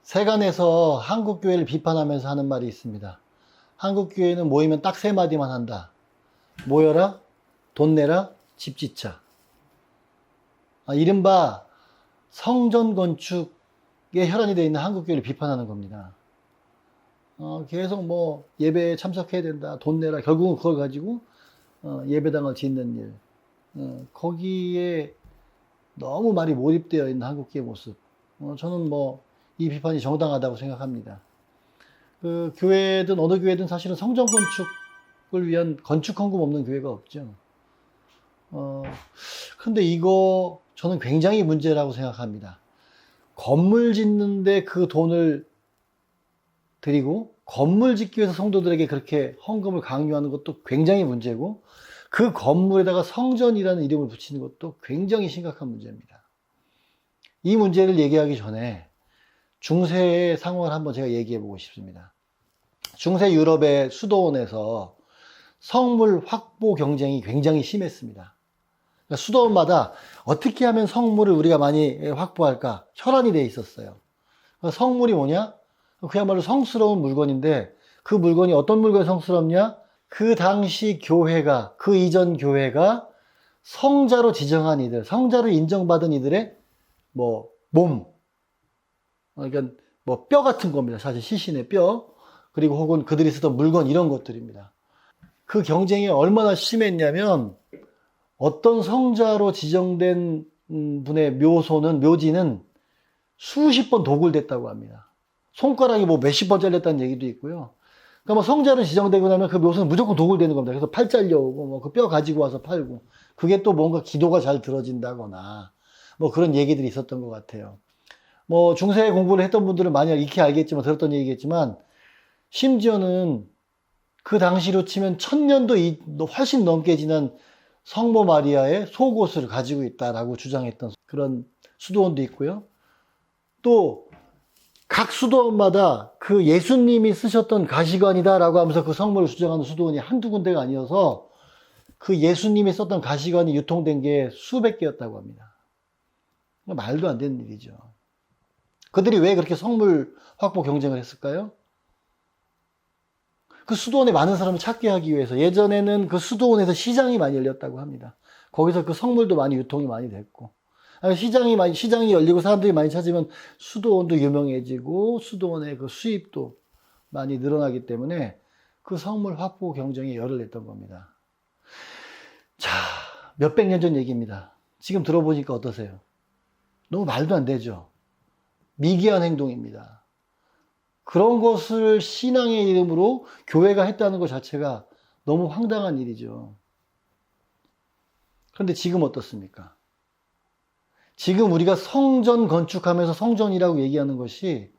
세간에서 한국교회를 비판하면서 하는 말이 있습니다. 한국교회는 모이면 딱 세 마디만 한다. 모여라, 돈 내라, 집 짓자. 이른바 성전 건축에 혈안이 되어 있는 한국교회를 비판하는 겁니다. 계속 뭐 예배에 참석해야 된다, 돈 내라, 결국은 그걸 가지고 예배당을 짓는 일. 거기에 너무 많이 몰입되어 있는 한국교회 모습. 저는 뭐 이 비판이 정당하다고 생각합니다. 그 교회든 어느 교회든 사실은 성전 건축을 위한 건축 헌금 없는 교회가 없죠. 근데 이거 저는 굉장히 문제라고 생각합니다. 건물 짓는데 그 돈을 드리고 건물 짓기 위해서 성도들에게 그렇게 헌금을 강요하는 것도 굉장히 문제고, 그 건물에다가 성전이라는 이름을 붙이는 것도 굉장히 심각한 문제입니다. 이 문제를 얘기하기 전에 중세의 상황을 한번 제가 얘기해 보고 싶습니다. 중세 유럽의 수도원에서 성물 확보 경쟁이 굉장히 심했습니다. 그러니까 수도원마다 어떻게 하면 성물을 우리가 많이 확보할까 혈안이 돼 있었어요. 성물이 뭐냐? 그야말로 성스러운 물건인데, 그 물건이 어떤 물건이 성스럽냐? 그 당시 교회가, 그 이전 교회가 성자로 지정한 이들, 성자로 인정받은 이들의 몸, 그러니까 뼈 같은 겁니다. 사실 시신의 뼈, 그리고 혹은 그들이 쓰던 물건, 이런 것들입니다. 그 경쟁이 얼마나 심했냐면, 어떤 성자로 지정된 분의 묘지는 수십 번 도굴됐다고 합니다. 손가락이 몇십 번 잘렸다는 얘기도 있고요. 그러니까 성자로 지정되고 나면 그 묘소는 무조건 도굴되는 겁니다. 그래서 팔 잘려오고, 그 뼈 가지고 와서 팔고, 그게 또 뭔가 기도가 잘 들어진다거나, 그런 얘기들이 있었던 것 같아요. 중세 공부를 했던 분들은 많이 익히 알겠지만, 들었던 얘기겠지만, 심지어는 그 당시로 치면 1000년도 훨씬 넘게 지난 성모 마리아의 속옷을 가지고 있다라고 주장했던 그런 수도원도 있고요. 또 각 수도원마다 그 예수님이 쓰셨던 가시관이다라고 하면서 그 성물을 주장하는 수도원이 한두 군데가 아니어서 그 예수님이 썼던 가시관이 유통된 게 수백 개였다고 합니다. 말도 안 되는 일이죠. 그들이 왜 그렇게 성물 확보 경쟁을 했을까요? 그 수도원에 많은 사람을 찾게 하기 위해서. 예전에는 그 수도원에서 시장이 많이 열렸다고 합니다. 거기서 그 성물도 많이 유통이 많이 됐고, 시장이 열리고 사람들이 많이 찾으면 수도원도 유명해지고 수도원의 그 수입도 많이 늘어나기 때문에 그 성물 확보 경쟁에 열을 냈던 겁니다. 자, 몇백 년 전 얘기입니다. 지금 들어보니까 어떠세요? 너무 말도 안 되죠. 미개한 행동입니다. 그런 것을 신앙의 이름으로 교회가 했다는 것 자체가 너무 황당한 일이죠. 그런데 지금 어떻습니까? 지금 우리가 성전 건축하면서 성전이라고 얘기하는 것이,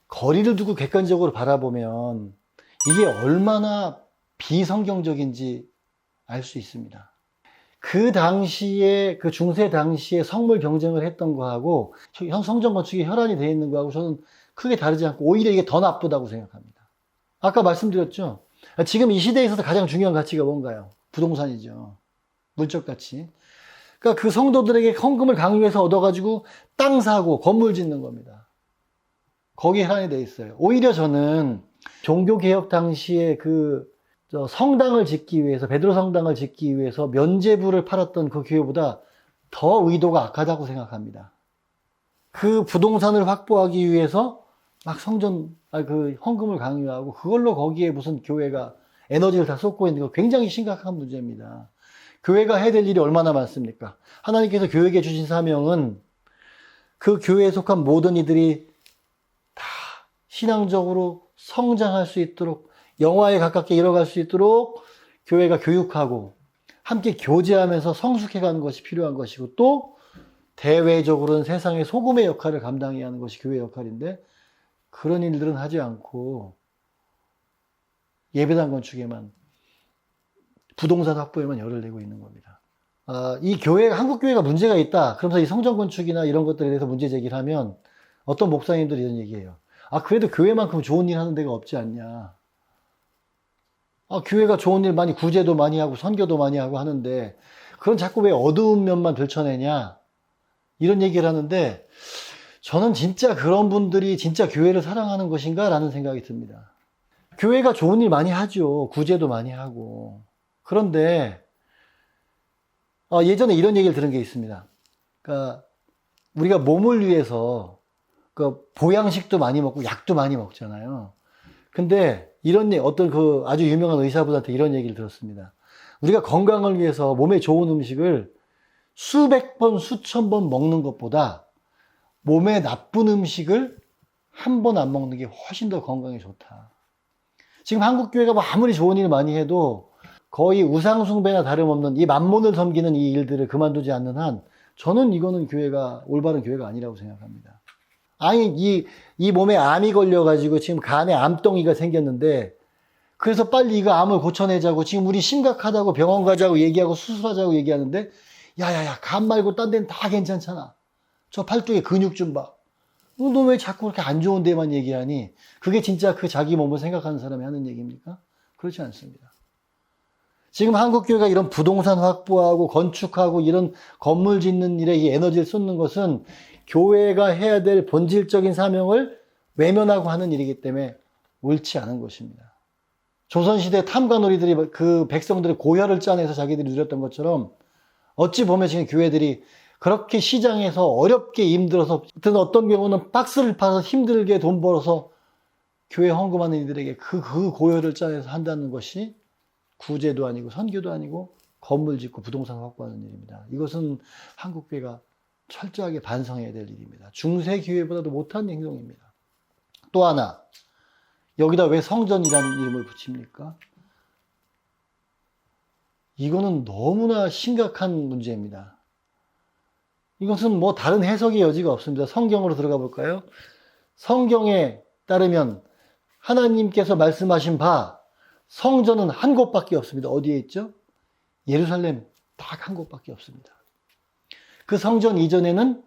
거리를 두고 객관적으로 바라보면 이게 얼마나 비성경적인지 알 수 있습니다. 그 당시에, 그 중세 당시에 성물 경쟁을 했던 거하고 성전 건축이 혈안이 되어 있는 거하고 저는 크게 다르지 않고 오히려 이게 더 나쁘다고 생각합니다. 아까 말씀드렸죠. 지금 이 시대에 있어서 가장 중요한 가치가 뭔가요? 부동산이죠. 물적 가치. 그러니까 그 성도들에게 헌금을 강요해서 얻어가지고 땅 사고 건물 짓는 겁니다. 거기에 혈안이 되어 있어요. 오히려 저는 종교개혁 당시에 성당을 짓기 위해서, 베드로 성당을 짓기 위해서 면죄부를 팔았던 그 교회보다 더 의도가 악하다고 생각합니다. 그 부동산을 확보하기 위해서 막 헌금을 강요하고 그걸로 거기에 무슨 교회가 에너지를 다 쏟고 있는 거 굉장히 심각한 문제입니다. 교회가 해야 될 일이 얼마나 많습니까? 하나님께서 교회에게 주신 사명은 그 교회에 속한 모든 이들이 다 신앙적으로 성장할 수 있도록, 영화에 가깝게 이뤄갈 수 있도록 교회가 교육하고 함께 교제하면서 성숙해가는 것이 필요한 것이고, 또 대외적으로는 세상의 소금의 역할을 감당해야 하는 것이 교회의 역할인데, 그런 일들은 하지 않고 예배당 건축에만, 부동산 확보에만 열을 내고 있는 겁니다. 이 한국 교회가 문제가 있다, 그러면서 이 성전 건축이나 이런 것들에 대해서 문제 제기를 하면 어떤 목사님들이 이런 얘기해요. 그래도 교회만큼 좋은 일 하는 데가 없지 않냐. 교회가 좋은 일 많이, 구제도 많이 하고 선교도 많이 하고 하는데 그런 자꾸 왜 어두운 면만 들춰내냐, 이런 얘기를 하는데, 저는 진짜 그런 분들이 진짜 교회를 사랑하는 것인가 라는 생각이 듭니다. 교회가 좋은 일 많이 하죠. 구제도 많이 하고. 그런데 예전에 이런 얘기를 들은 게 있습니다. 그러니까 우리가 몸을 위해서 그 보양식도 많이 먹고 약도 많이 먹잖아요. 근데 어떤 그 아주 유명한 의사분한테 이런 얘기를 들었습니다. 우리가 건강을 위해서 몸에 좋은 음식을 수백 번, 수천 번 먹는 것보다 몸에 나쁜 음식을 한 번 안 먹는 게 훨씬 더 건강에 좋다. 지금 한국 교회가 뭐 아무리 좋은 일 많이 해도 거의 우상숭배나 다름없는 이 만몬을 섬기는 이 일들을 그만두지 않는 한 저는 이거는 올바른 교회가 아니라고 생각합니다. 아니, 이 몸에 암이 걸려가지고 지금 간에 암덩이가 생겼는데 그래서 빨리 이거 암을 고쳐내자고 지금 우리 심각하다고 병원 가자고 얘기하고 수술하자고 얘기하는데 야야야, 간 말고 딴 데는 다 괜찮잖아. 저 팔뚝에 근육 좀 봐. 너 왜 자꾸 그렇게 안 좋은 데만 얘기하니? 그게 진짜 그 자기 몸을 생각하는 사람이 하는 얘기입니까? 그렇지 않습니다. 지금 한국교회가 이런 부동산 확보하고 건축하고 이런 건물 짓는 일에 이 에너지를 쏟는 것은 교회가 해야 될 본질적인 사명을 외면하고 하는 일이기 때문에 옳지 않은 것입니다. 조선시대 탐관오리들이 그 백성들의 고혈을 짜내서 자기들이 누렸던 것처럼 어찌 보면 지금 교회들이 그렇게 시장에서 어렵게 힘들어서 어떤 경우는 박스를 파서 힘들게 돈 벌어서 교회 헌금하는 이들에게 그 고혈을 짜내서 한다는 것이 구제도 아니고 선교도 아니고 건물 짓고 부동산 확보하는 일입니다. 이것은 한국교회가 철저하게 반성해야 될 일입니다. 중세교회보다도 못한 행동입니다. 또 하나, 여기다 왜 성전이라는 이름을 붙입니까? 이거는 너무나 심각한 문제입니다. 이것은 뭐 다른 해석의 여지가 없습니다. 성경으로 들어가 볼까요? 성경에 따르면 하나님께서 말씀하신 바 성전은 한 곳밖에 없습니다. 어디에 있죠? 예루살렘 딱 한 곳밖에 없습니다. 그 성전 이전에는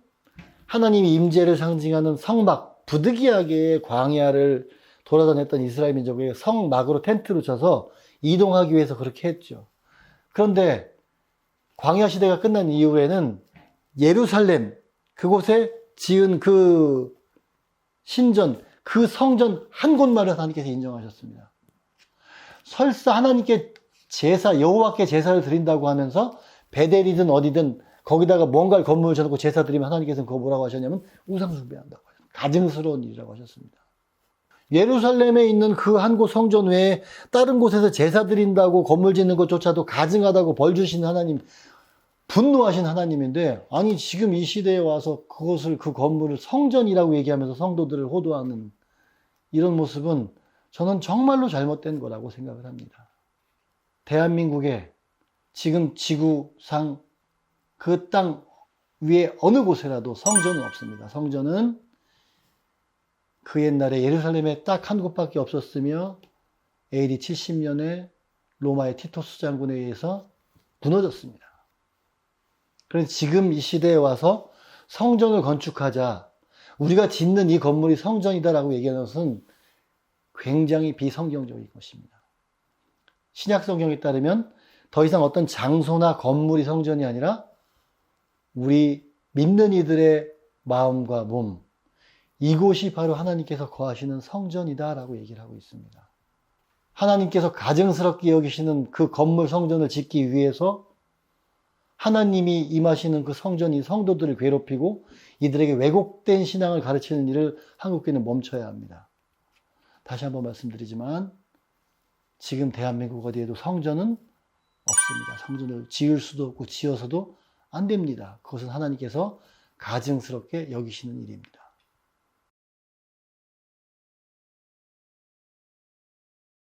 하나님의 임재를 상징하는 성막, 부득이하게 광야를 돌아다녔던 이스라엘 민족에게 성막으로 텐트를 쳐서 이동하기 위해서 그렇게 했죠. 그런데 광야 시대가 끝난 이후에는 예루살렘, 그곳에 지은 그 신전, 그 성전 한 곳만을 하나님께서 인정하셨습니다. 설사 하나님께 여호와께 제사를 드린다고 하면서 베델이든 어디든 거기다가 뭔가를 건물을 쳐놓고 제사 드리면 하나님께서는 그거 뭐라고 하셨냐면 우상숭배한다고 하셨습니다. 가증스러운 일이라고 하셨습니다. 예루살렘에 있는 그 한 곳 성전 외에 다른 곳에서 제사 드린다고 건물 짓는 것조차도 가증하다고 벌 주시는 하나님, 분노하신 하나님인데, 아니 지금 이 시대에 와서 그 건물을 성전이라고 얘기하면서 성도들을 호도하는 이런 모습은 저는 정말로 잘못된 거라고 생각을 합니다. 대한민국에 지금 지구상 그 땅 위에 어느 곳에라도 성전은 없습니다. 성전은 그 옛날에 예루살렘에 딱 한 곳밖에 없었으며 AD 70년에 로마의 티토스 장군에 의해서 무너졌습니다. 그래서 지금 이 시대에 와서 성전을 건축하자, 우리가 짓는 이 건물이 성전이다라고 얘기하는 것은 굉장히 비성경적인 것입니다. 신약 성경에 따르면 더 이상 어떤 장소나 건물이 성전이 아니라 우리 믿는 이들의 마음과 몸, 이곳이 바로 하나님께서 거하시는 성전이다라고 얘기를 하고 있습니다. 하나님께서 가증스럽게 여기시는 그 건물 성전을 짓기 위해서 하나님이 임하시는 그 성전이 성도들을 괴롭히고 이들에게 왜곡된 신앙을 가르치는 일을 한국교회는 멈춰야 합니다. 다시 한번 말씀드리지만 지금 대한민국 어디에도 성전은 없습니다. 성전을 지을 수도 없고 지어서도 안 됩니다. 그것은 하나님께서 가증스럽게 여기시는 일입니다.